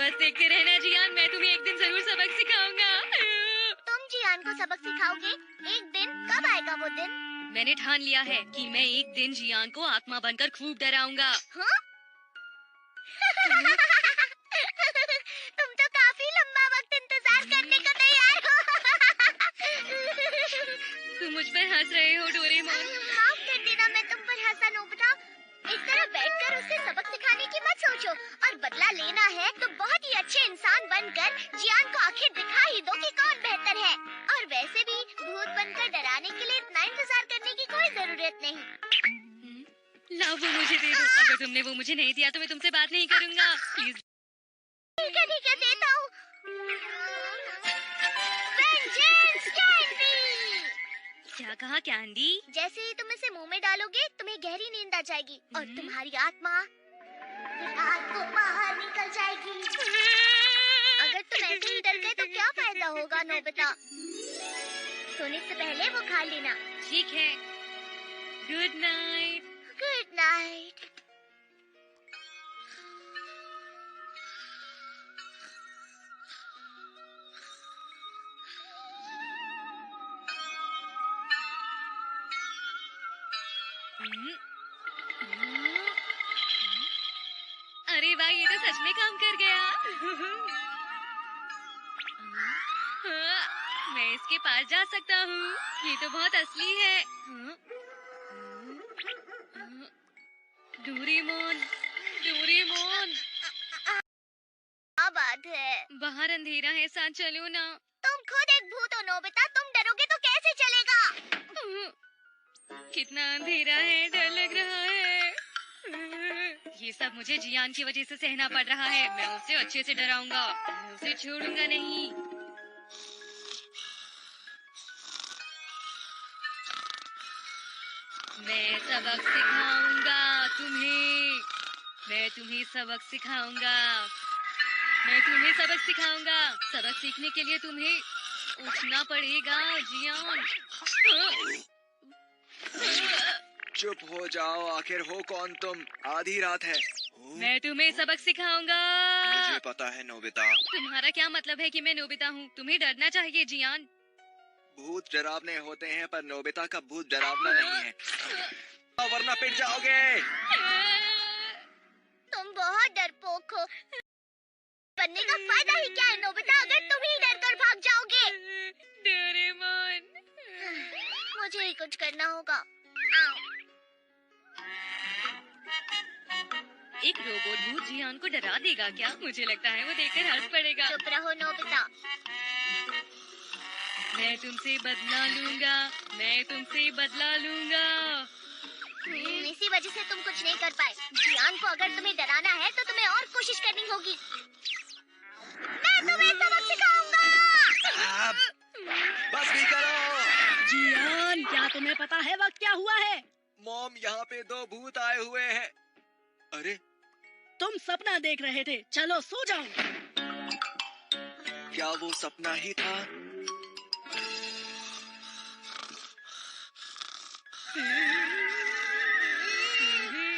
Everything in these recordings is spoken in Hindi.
बस देखते रहना जियान, मैं तुम्हें एक दिन जरूर सबक सिखाऊंगा। तुम जियान को सबक सिखाओगे? एक दिन? कब आएगा वो दिन? मैंने ठान लिया है कि मैं एक दिन जियान को आत्मा बनकर खूब डराऊंगा। हाँ? तुम तो काफी लंबा वक्त इंतजार करने को तैयार हो। तुम मुझ पर हंस रहे हो डोरेमोन। माफ कर देना, मैं तुम पर हंसा नोबिता। इस तरह बैठकर उससे सबक सिखाने की मत सोचो, और बदला लेना है तो बहुत ही अच्छे इंसान बनकर जियान को आखिर दिखा ही दो कि कौन बेहतर है। और वैसे भी भूत बनकर डराने के लिए इतना इंतजार करने की कोई जरूरत नहीं। लाओ वो मुझे दे दो। अगर तुमने वो मुझे नहीं दिया तो मैं तुमसे बात नहीं करूंगा। प्लीज। ठीक है देता हूँ। Vengeance candy. क्या कहा कैंडी? जैसे ही तुम इसे मुंह में डालोगे तुम्हें गहरी नींद आ जाएगी और तुम्हारी आत्मा रात को बाहर निकल जाएगी। अगर तुम ऐसे ही डर गए तो क्या फायदा होगा नोबिता? सोने से पहले वो खा लेना। ठीक है। Good night. Good night. अरे वाह, ये तो सच में काम कर गया। मैं इसके पास जा सकता हूँ। ये तो बहुत असली है। Doraemon, Doraemon. क्या बात है? बाहर अंधेरा है, साथ चलो ना। तुम खुद एक भूत हो नोबिता, तुम डरोगे तो कैसे चलेगा? कितना अंधेरा है, डर लग रहा है। ये सब मुझे जियान की वजह से सहना पड़ रहा है। मैं उसे अच्छे से डराऊंगा, मैं उसे छोड़ूंगा नहीं। मैं सबक सिखाऊंगा तुम्हें। मैं तुम्हें सबक सिखाऊंगा। मैं तुम्हें सबक सिखाऊंगा। सबक सीखने के लिए तुम्हें उठना पड़ेगा जियान। चुप हो जाओ, आखिर हो कौन तुम? आधी रात है। मैं तुम्हें सबक सिखाऊंगा। मुझे पता है नोबिता। तुम्हारा क्या मतलब है कि मैं नोबिता हूँ? तुम्हें डरना चाहिए जियान। भूत डरावने होते हैं पर नोबिता का भूत डरावना नहीं है, वरना पिट जाओगे। तुम बहुत डरपोक हो। बनने का फायदा ही क्या है नोबिता, अगर तुम ही डर कर भाग जाओगे? डोरेमोन, मुझे ही कुछ करना होगा। एक रोबोट भूत जियान को डरा देगा क्या? मुझे लगता है वो देखकर हंस पड़ेगा। चुप रहो नोबिता। मैं तुमसे बदला लूंगा। मैं तुमसे बदला लूंगा। इसी वजह से तुम कुछ नहीं कर पाए। जियान को अगर तुम्हें डराना है तो तुम्हें और कोशिश करनी होगी। मैं तुम्हें सबक सिखाऊंगा। बस भी करो। जियान, क्या तुम्हें पता है वक्त क्या हुआ है? मॉम, यहाँ पे दो भूत आए हुए हैं। अरे, तुम सपना देख रहे थे। चलो सो जाओ। क्या वो सपना ही था?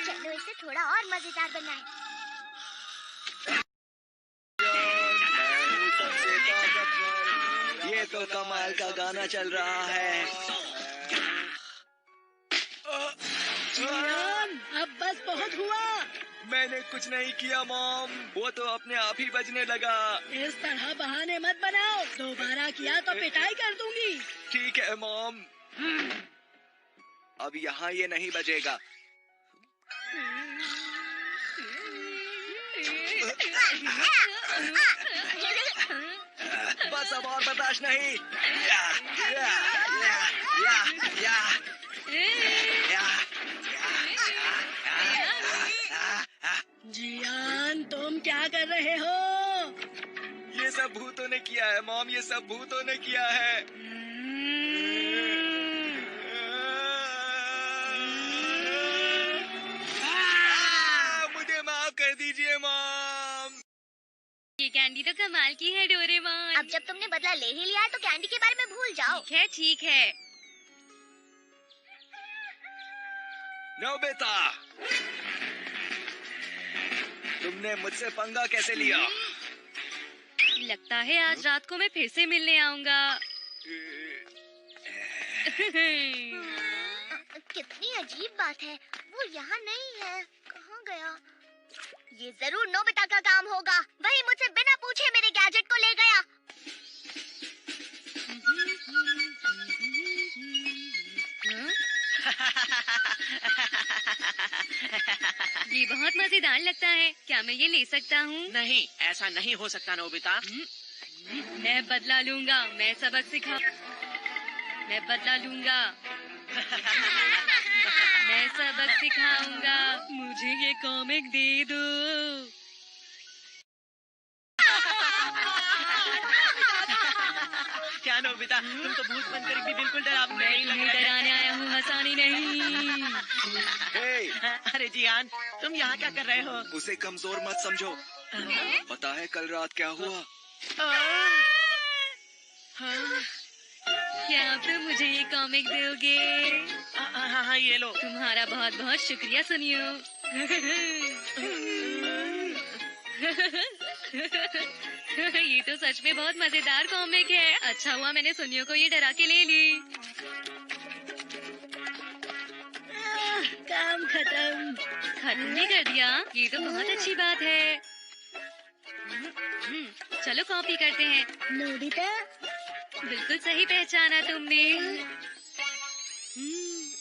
चलो इसे थोड़ा और मजेदार बनाएं। सबसे ताकतवर। ये तो कमाल का गाना चल रहा है। जियान, अब बस बहुत हुआ। मैंने कुछ नहीं किया मॉम, वो तो अपने आप ही बजने लगा। इस तरह बहाने मत बनाओ, दोबारा किया तो पिटाई कर दूंगी। ठीक है मॉम, अब यहाँ ये नहीं बजेगा। बस अब और बर्दाश्त नहीं। जियान, तुम क्या कर रहे हो? ये सब भूतों ने किया है मॉम, ये सब भूतों ने किया है। मुझे माफ कर दीजिए मॉम। ये कैंडी तो कमाल की है डोरेमोन। अब जब तुमने बदला ले ही लिया है तो कैंडी के बारे में भूल जाओ। ठीक है, ठीक है। नोबिता, तुमने मुझसे पंगा कैसे लिया? लगता है आज रात को मैं फिर से मिलने आऊंगा। कितनी अजीब बात है, वो यहाँ नहीं है, कहाँ गया? ये जरूर नोबिता का काम होगा, वही मुझसे बिना पूछे मेरे गैजेट को ले गया। ये बहुत मजेदार लगता है, क्या मैं ये ले सकता हूँ? नहीं, ऐसा नहीं हो सकता नोबिता। मैं बदला लूंगा, मैं सबक सिखा, मैं बदला लूंगा, मैं सबक सिखाऊंगा, मुझे ये कॉमिक दे दो। क्या नोबिता, तुम तो भूत बनकर भी बिल्कुल डरावनी मैं नहीं लग तुम्हें रहे। डराने आया हूँ, हंसाने नहीं। हे, अरे जियान, तुम यहाँ क्या कर रहे हो? उसे कमजोर मत समझो। पता है कल रात क्या हुआ? हाँ, क्या आप तो मुझे ये कॉमिक दोगे? हाँ, ये लो। तुम्हारा बहुत बहुत शुक्रिया सुनियो। ये तो सच में बहुत मजेदार कॉमिक है। अच्छा हुआ मैंने सुनियो को ये डरा के ले ली। काम खत्म। खत्म भी कर दिया, ये तो बहुत अच्छी बात है। चलो कॉपी करते हैं। नोबिता, बिल्कुल सही पहचाना तुमने।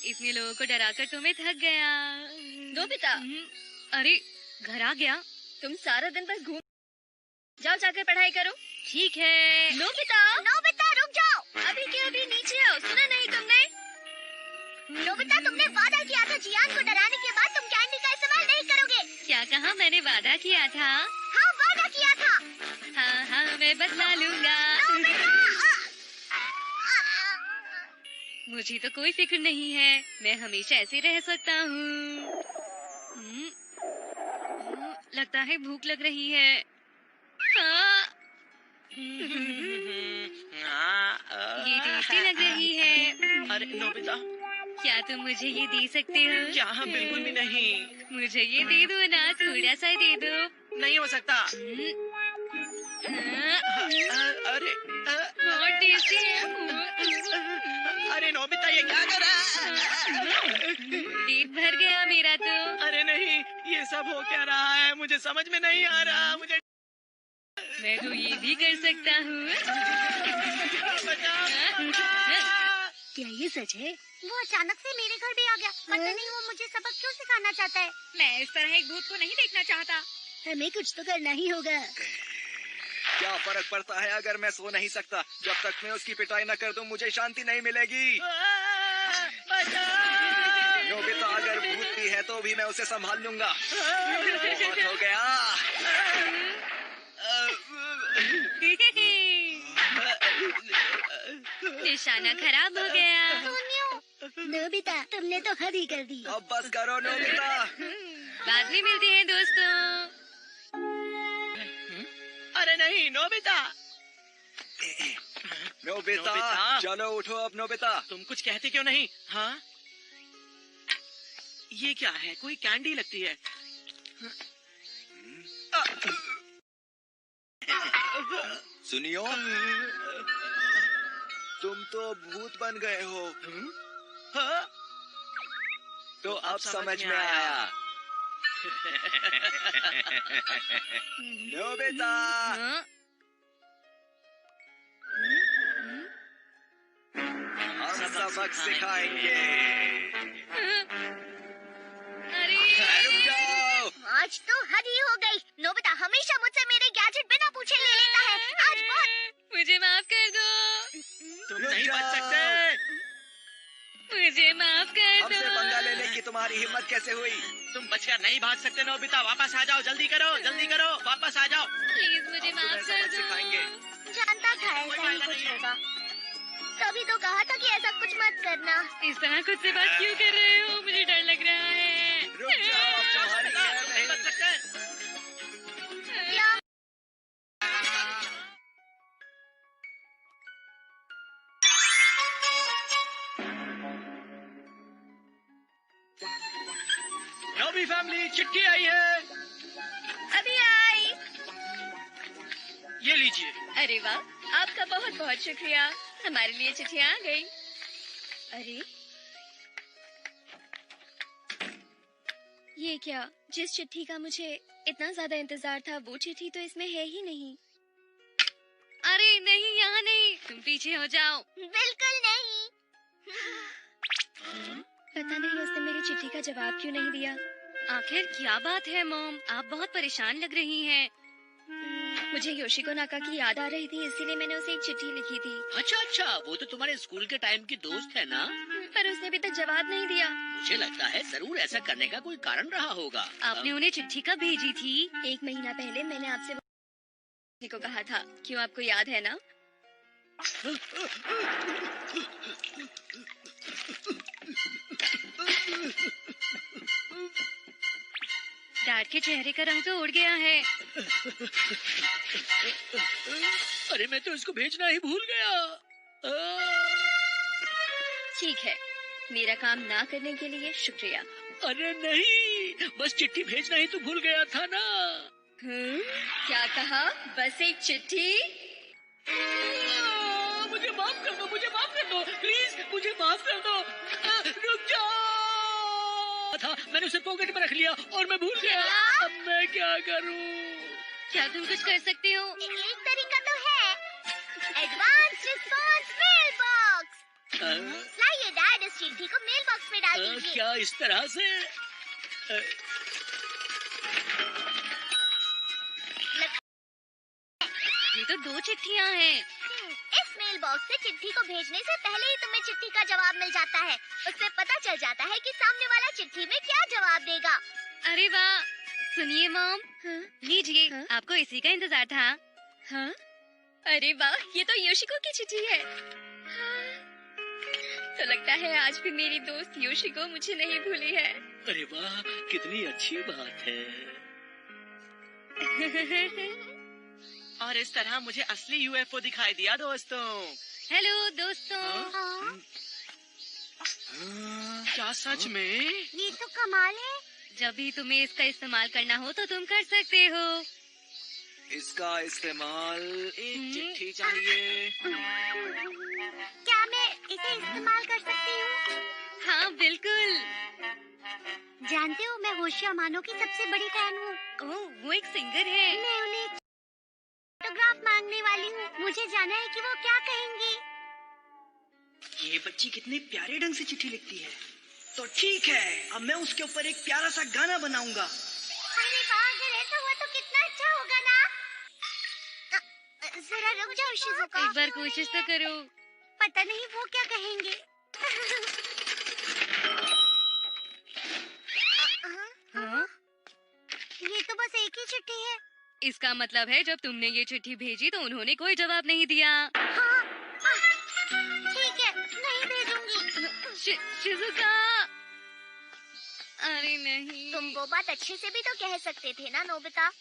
इतने लोगों को डराकर तुम्हें थक गया। नोबिता, अरे घर आ गया। तुम सारा दिन बस घूम, जाओ जाकर पढ़ाई करो। ठीक है। नोबिता, नोबिता रुक जाओ। अभी के अभी नीचे आओ, सुना नहीं तुमने? नोबिता, तुमने वादा किया था जियान को डराने के बाद तुम कैंडी का इस्तेमाल नहीं करोगे। क्या कहा? मैंने वादा किया था। हाँ, वादा किया था। हाँ हाँ, मैं बदला लूंगा। मुझे तो कोई फिक्र नहीं है, मैं हमेशा ऐसे रह सकता हूँ। लगता है भूख लग रही है। हाँ, ये टेस्टी लग रही है। अरे नोबिता, क्या तुम मुझे ये दे सकते हो? क्या? बिल्कुल भी नहीं। मुझे ये दे दो ना, थोड़ा सा दे दो। नहीं हो सकता। अरे बहुत टेस्टी है। अरे नोबिता, ये क्या कर रहा है? पेट भर गया मेरा तो। अरे नहीं, ये सब हो क्या रहा है? मुझे समझ में नहीं आ रहा। मुझे मैं तो ये भी कर सकता हूँ। क्या ये सच है? वो अचानक से मेरे घर भी आ गया। पता नहीं वो मुझे सबक क्यों सिखाना चाहता है। मैं इस तरह एक भूत को नहीं देखना चाहता। हमें कुछ तो करना ही होगा। क्या फर्क पड़ता है अगर मैं सो नहीं सकता? जब तक मैं उसकी पिटाई न कर दूं मुझे शांति नहीं मिलेगी। नोबिता अगर भूत भी है तो भी मैं उसे संभाल लूंगा। बहुत हो गया। निशाना खराब हो गया। नोबिता, तुमने तो हद ही कर दी। अब बस करो नोबिता। बाद में मिलते हैं दोस्तों। अरे नहीं नोबिता। Nobita, Nobita. चलो उठो अब नोबिता। तुम कुछ कहते क्यों नहीं? हाँ, ये क्या है? कोई कैंडी लगती है। सुनियो, तुम तो भूत बन गए हो। हाँ? तो अब समझ में आया। नोबिता, हाँ? हम सबक सिखाएंगे। अरे रुक जाओ। आज तो हद ही हो गई। नोबिता हमेशा मुझसे मेरे गैजेट बिना पूछे ले लेता है। आज बहुत। मुझे माफ कर दो। तुम रुक नहीं बच जाओ। सकते। मुझे माफ कर दो। हमसे पंगा लेने की तुम्हारी हिम्मत कैसे हुई? तुम बचकर नहीं भाग सकते नोबिता। वापस आ जाओ, जल्दी करो, जल्दी करो, वापस आ जाओ। प्लीज मुझे माफ कर सबक दो। सिखाएंगे। जानता था ऐसा ही कुछ होगा, तभी तो कहा था कि ऐसा कुछ मत करना। इस तरह खुद से बात क्यों कर रहे हो? मुझे डर लग रहा है। रुक जाओ, अब तुम्हारी खैर तुम नहीं नहीं। बच सकते। क्या? नोबी फैमिली चिट्ठी आई है। अभी आई। ये लीजिए। अरे वाह, आपका बहुत बहुत शुक्रिया। हमारे लिए चिट्ठियाँ आ गई। अरे ये क्या? जिस चिट्ठी का मुझे इतना ज्यादा इंतजार था वो चिट्ठी तो इसमें है ही नहीं। अरे नहीं, यहाँ नहीं, तुम पीछे हो जाओ। बिल्कुल नहीं। पता नहीं उसने मेरी चिट्ठी का जवाब क्यों नहीं दिया। आखिर क्या बात है मॉम, आप बहुत परेशान लग रही हैं। मुझे योशिको नाका की याद आ रही थी, इसीलिए मैंने उसे एक चिट्ठी लिखी थी। अच्छा, वो तो तुम्हारे स्कूल के टाइम की दोस्त है ना? पर उसने अभी तक जवाब नहीं दिया। मुझे लगता है जरूर ऐसा करने का कोई कारण रहा होगा। आपने उन्हें चिट्ठी कब भेजी थी? 1 महीना पहले मैंने आपसे वो को कहा था, क्यों आपको याद है ना? डैड के चेहरे का रंग तो उड़ गया है। अरे मैं तो इसको भेजना ही भूल गया। ठीक है, मेरा काम ना करने के लिए शुक्रिया। अरे नहीं, बस चिट्ठी भेजना ही तो भूल गया था ना। क्या कहा? बस एक चिट्ठी? मुझे माफ कर दो, मुझे माफ कर दो, प्लीज मुझे माफ कर दो। रुक जाओ। था मैंने उसे पॉकेट में रख लिया और मैं भूल गया। अब मैं क्या करूं? क्या तुम कुछ कर सकते हो? एक तरीका तो है, एडवांस रिस्पांस मेल बॉक्स। लाइए डैड, इस चिट्ठी को मेल बॉक्स में डाल दीजिए। क्या इस तरह से? ये तो 2 चिट्ठियाँ हैं। इस मेल बॉक्स से चिट्ठी को भेजने से पहले ही तुम्हें चिट्ठी का जवाब मिल जाता है। उससे पता चल जाता है कि सामने वाला चिट्ठी में क्या जवाब देगा। अरे वाह, सुनिए मॉम, लीजिए, आपको इसी का इंतजार था। हाँ? अरे वाह, ये तो योशिको की चिट्ठी है। तो लगता है आज भी मेरी दोस्त योशिको मुझे नहीं भूली है। अरे वाह, कितनी अच्छी बात है। और इस तरह मुझे असली यूएफओ दिखाई दिया दोस्तों। हेलो दोस्तों। क्या सच में? ये तो कमाल है। जब भी तुम्हें इसका इस्तेमाल करना हो तो तुम कर सकते हो। इसका इस्तेमाल एक चिट्ठी चाहिए। क्या मैं इसे इस्तेमाल कर सकती हूँ? हाँ बिल्कुल। जानते हो, मैं होशिया मानो की सबसे बड़ी फैन हूँ। ओह, वो एक सिंगर है। मैं उन्हें ऑटोग्राफ मांगने वाली हूँ। मुझे जाना है कि वो क्या कहेंगी। ये बच्ची कितने प्यारे ढंग से चिट्ठी लिखती है। तो ठीक है, अब मैं उसके ऊपर एक प्यारा सा गाना बनाऊंगा। अरे वाह, अगर ऐसा हुआ तो कितना अच्छा होगा ना। जरा रुक जाओ शिजुका। एक बार कोशिश तो करो। पता नहीं वो क्या कहेंगे। हाँ? ये तो बस एक ही चिट्ठी है। इसका मतलब है जब तुमने ये चिट्ठी भेजी तो उन्होंने कोई जवाब नहीं दिया। हाँ, ठीक है, नहीं भेजूंगी। शिजुका, अरे नहीं। तुम वो बात अच्छे से भी तो कह सकते थे ना नोबिता।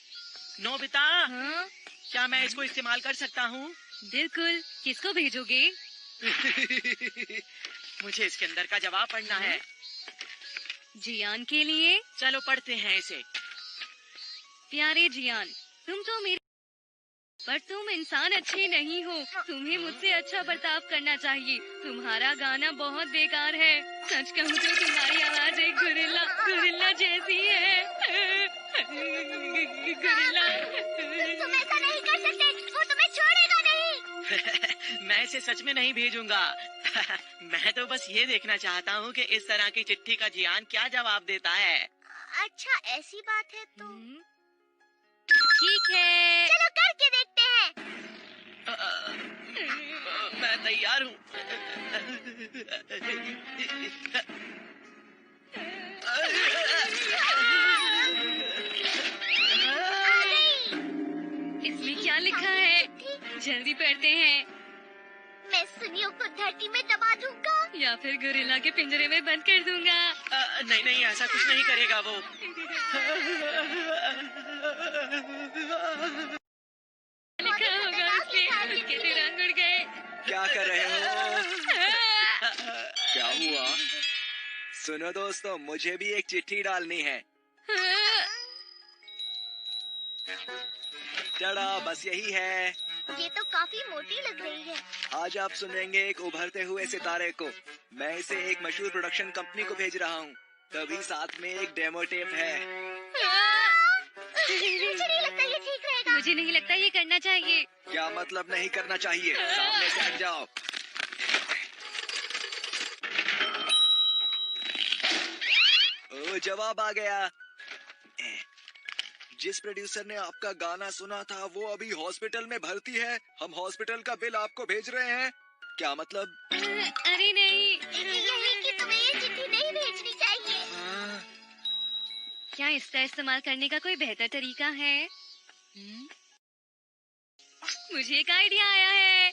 नोबिता, हाँ? क्या मैं इसको इस्तेमाल कर सकता हूँ? बिल्कुल। किसको भेजोगे? मुझे इसके अंदर का जवाब पढ़ना है। जियान के लिए। चलो पढ़ते हैं इसे। प्यारे जियान, तुम तो मेरे पर तुम इंसान अच्छे नहीं हो। तुम्हें मुझसे अच्छा बर्ताव करना चाहिए। तुम्हारा गाना बहुत बेकार है। सच कहूँ तो तुम्हारी आवाज एक गुरिल्ला जैसी है। गुरिल्ला। तुम ऐसा नहीं कर सकते, वो तुम्हें छोड़ेगा नहीं। मैं इसे सच में नहीं भेजूंगा। मैं तो बस ये देखना चाहता हूँ कि इस तरह की चिट्ठी का जियान क्या जवाब देता है। अच्छा, ऐसी बात है तो ठीक है। चलो करके देखते हैं। मैं तैयार हूँ। इसमें क्या लिखा है? जल्दी पढ़ते हैं। मैं सुनियों को धरती में दबा दूंगा। या फिर गोरिल्ला के पिंजरे में बंद कर दूंगा। नहीं, ऐसा कुछ नहीं करेगा वो। लिखा होगा उसके तो रंग उड़ गए। क्या कर रहे हो? क्या हुआ? सुनो दोस्तों, मुझे भी एक चिट्ठी डालनी है। टड़ा, बस यही है। ये तो काफी मोटी लग रही है। आज आप सुनेंगे एक उभरते हुए सितारे को। मैं इसे एक मशहूर प्रोडक्शन कंपनी को भेज रहा हूँ। तभी साथ में एक डेमो टेप है। मुझे नहीं लगता ये ठीक रहेगा। मुझे नहीं लगता ये करना चाहिए। क्या मतलब नहीं करना चाहिए? सामने से हट जाओ। ओ, जवाब आ गया। जिस प्रोड्यूसर ने आपका गाना सुना था वो अभी हॉस्पिटल में भर्ती है। हम हॉस्पिटल का बिल आपको भेज रहे हैं। क्या मतलब? अरे नहीं। यही कि तुम्हें ये चिट्ठी नहीं भेजनी चाहिए। क्या इसका इस्तेमाल करने का कोई बेहतर तरीका है? मुझे एक आइडिया आया है।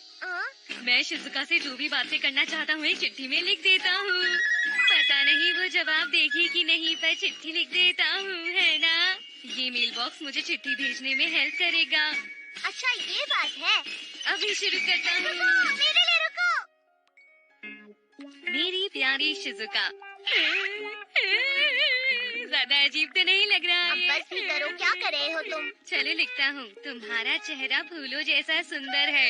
मैं शिजुका से जो भी बातें करना चाहता हूँ एक चिट्ठी में लिख देता हूँ। पता नहीं वो जवाब देगी कि नहीं, पर चिट्ठी लिख देता हूँ, है ना? ये मेल बॉक्स मुझे चिट्ठी भेजने में हेल्प करेगा। अच्छा ये बात है। अभी शुरू करता हूँ। मेरे लिए रुको। मेरी प्यारी शिजुका। ज्यादा अजीब तो नहीं लग रहा अब है? बस भी करो, क्या कर रहे हो तुम? चलो लिखता हूँ। तुम्हारा चेहरा फूलों जैसा सुंदर है,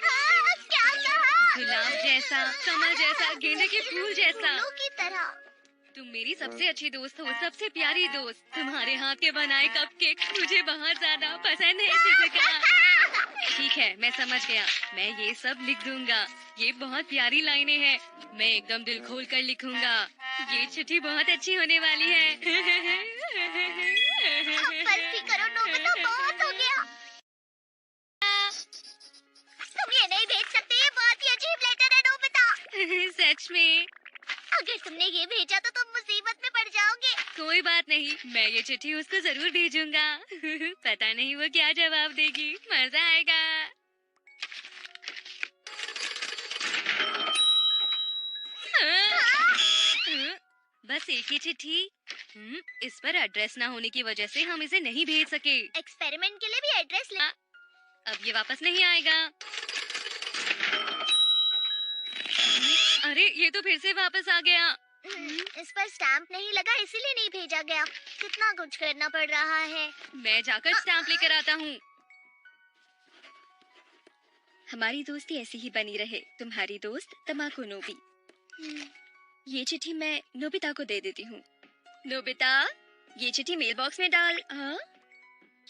क्या कहा? गुलाब जैसा, कमल जैसा, गेंदे के फूल जैसा। फूलों की तरह। तुम मेरी सबसे अच्छी दोस्त हो, सबसे प्यारी दोस्त। तुम्हारे हाथ के बनाए कपकेक मुझे बहुत ज्यादा पसंद है शिजुका। ठीक है, मैं समझ गया। मैं ये सब लिख दूंगा। ये बहुत प्यारी लाइनें हैं। मैं एकदम दिल खोल कर लिखूंगा। ये चिट्ठी बहुत अच्छी होने वाली है। बस भी करो नोबिता, बहुत हो गया। तुम ये नहीं भेज सकते, ये बहुत ही अजीब लेटर है नोबिता। सच में? अगर तुमने ये भेजा तो तुम मुसीबत में पड़ जाओगे। कोई बात नहीं, मैं ये चिट्ठी उसको जरूर भेजूंगा। पता नहीं वो क्या जवाब देगी, मजा आएगा। बस एक ही चिट्ठी। इस पर एड्रेस ना होने की वजह से हम इसे नहीं भेज सके। एक्सपेरिमेंट के लिए भी एड्रेस ले। अब ये वापस नहीं आएगा। अरे ये तो फिर से वापस आ गया। इस पर स्टैंप नहीं लगा, इसीलिए नहीं भेजा गया। कितना कुछ करना पड़ रहा है। मैं जाकर स्टैंप लेकर आता हूँ। हमारी दोस्ती ऐसी ही बनी रहे। तुम्हारी दोस्त तमाको नोबी। ये चिट्ठी मैं नोबिता को दे देती हूँ। नोबिता, ये चिट्ठी मेल बॉक्स में डाल। हाँ,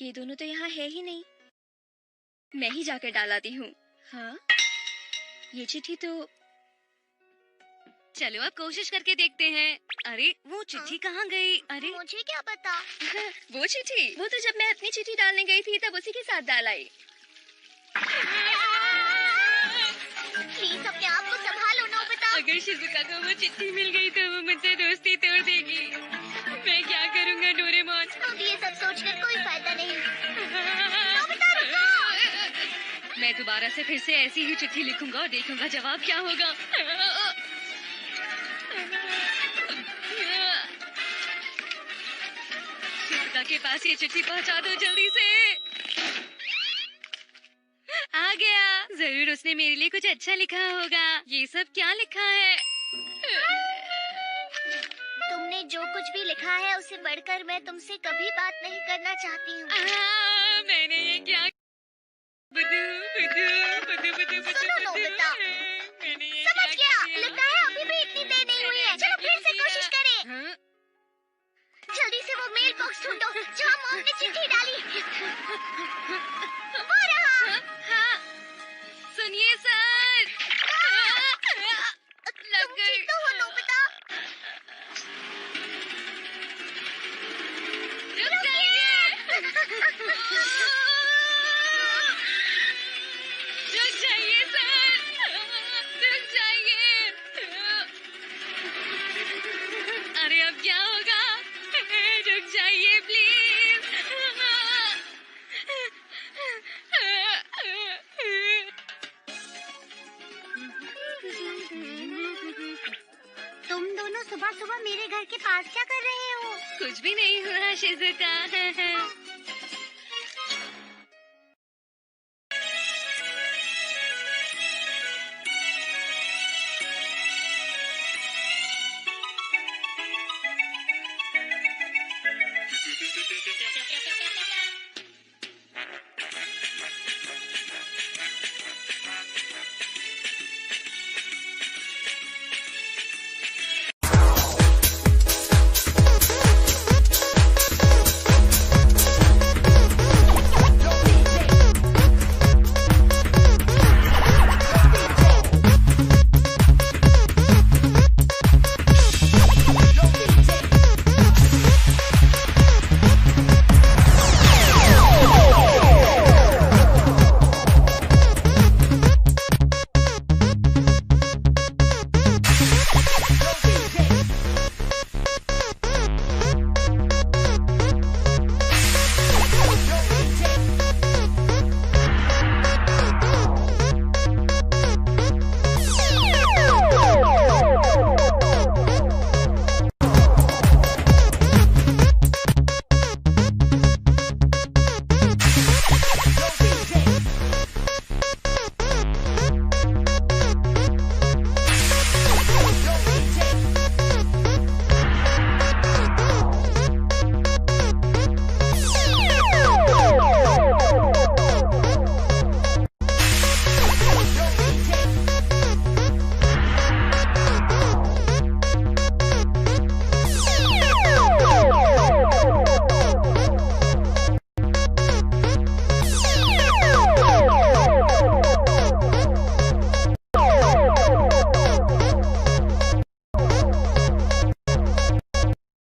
ये दोनों तो यहाँ है ही नहीं। मैं ही जाकर डाल आती हूँ। हाँ, ये चिट्ठी तो। चलो अब कोशिश करके देखते हैं। अरे वो चिट्ठी कहाँ गई? अरे मुझे क्या पता। वो चिट्ठी, वो तो जब मैं अपनी चिट्ठी डालने गई थी तब उसी के साथ डाल आई। प्लीज अपने आप को संभालो नोबिता। अगर शिजुका को वो चिट्ठी मिल गई तो वो मुझसे दोस्ती तोड़ देगी। मैं क्या करूँगा डोरेमोन? अब ये सब सोचकर कोई फायदा नहीं। नोबिता रुको। मैं दोबारा से फिर से ऐसी ही चिट्ठी लिखूंगा और देखूंगा जवाब क्या होगा। शिजुका के पास ये चिट्ठी पहुंचा दो जल्दी से। आ गया। जरूर उसने मेरे लिए कुछ अच्छा लिखा होगा। ये सब क्या लिखा है? तुमने जो कुछ भी लिखा है उसे पढ़कर मैं तुमसे कभी बात नहीं करना चाहती हूँ। मैंने ये क्या? बुदू बुदू बुदू बुदू बुदू। सुनो नोबिता, समझ गया। लगता है अभी भी इतनी देर नहीं हुई है। चलो फिर से कोशिश करें। हाँ? जल्दी से वो मेल बॉक्स ढूंढो जहाँ मॉम ने चिट्ठी डाली। वो रहा। हाँ, सुनिए सर। लग तुम गई। ठीक तो हो नोबिता? रुक जाइए। रुक जाइए सर, रुक जाइए। अरे अब क्या होगा? रुक जाइए प्लीज। तुम दोनों सुबह सुबह मेरे घर के पास क्या कर रहे हो? कुछ भी नहीं हुआ शिजुका।